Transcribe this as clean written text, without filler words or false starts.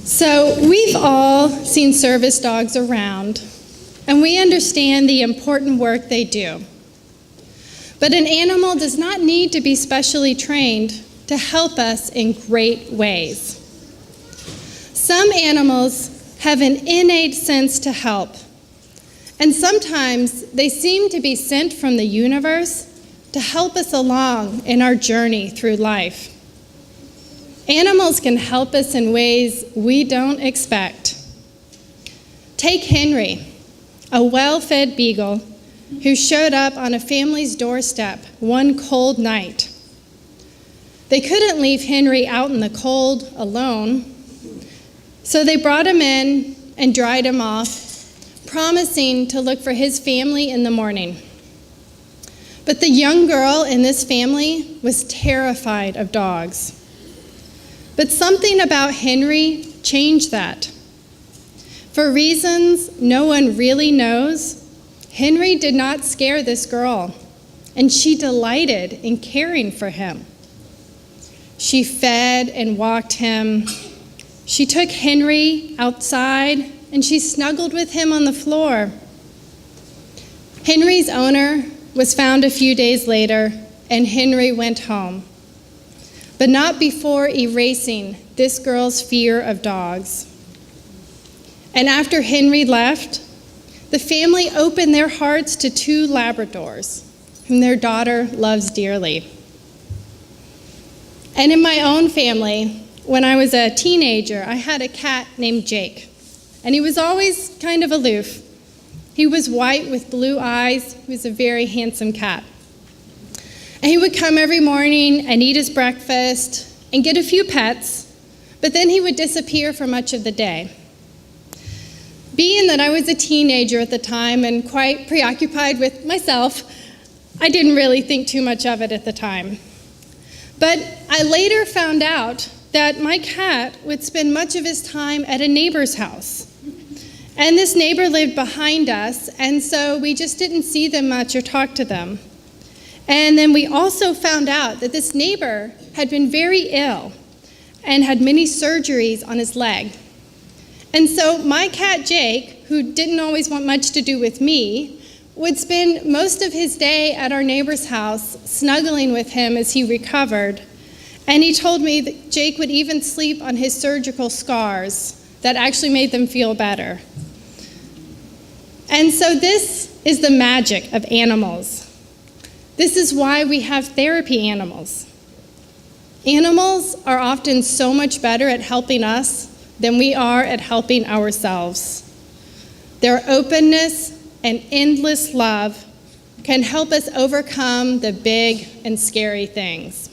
So we've all seen service dogs around, and we understand the important work they do. But an animal does not need to be specially trained to help us in great ways. Some animals have an innate sense to help, and sometimes they seem to be sent from the universe to help us along in our journey through life. Animals can help us in ways we don't expect. Take Henry, a well-fed beagle who showed up on a family's doorstep one cold night. They couldn't leave Henry out in the cold alone, so they brought him in and dried him off, promising to look for his family in the morning. But the young girl in this family was terrified of dogs. But something about Henry changed that. For reasons no one really knows, Henry did not scare this girl, and she delighted in caring for him. She fed and walked him. She took Henry outside, and she snuggled with him on the floor. Henry's owner was found a few days later, and Henry went home, but not before erasing this girl's fear of dogs. And after Henry left, the family opened their hearts to 2 Labradors, whom their daughter loves dearly. And in my own family, when I was a teenager, I had a cat named Jake, and he was always kind of aloof. He was white with blue eyes. He was a very handsome cat. And he would come every morning and eat his breakfast and get a few pets, but then he would disappear for much of the day. Being that I was a teenager at the time and quite preoccupied with myself, I didn't really think too much of it at the time. But I later found out that my cat would spend much of his time at a neighbor's house. And this neighbor lived behind us, and so we just didn't see them much or talk to them. And then we also found out that this neighbor had been very ill and had many surgeries on his leg. And so my cat Jake, who didn't always want much to do with me, would spend most of his day at our neighbor's house snuggling with him as he recovered. And he told me that Jake would even sleep on his surgical scars that actually made them feel better. And so this is the magic of animals. This is why we have therapy animals. Animals are often so much better at helping us than we are at helping ourselves. Their openness and endless love can help us overcome the big and scary things.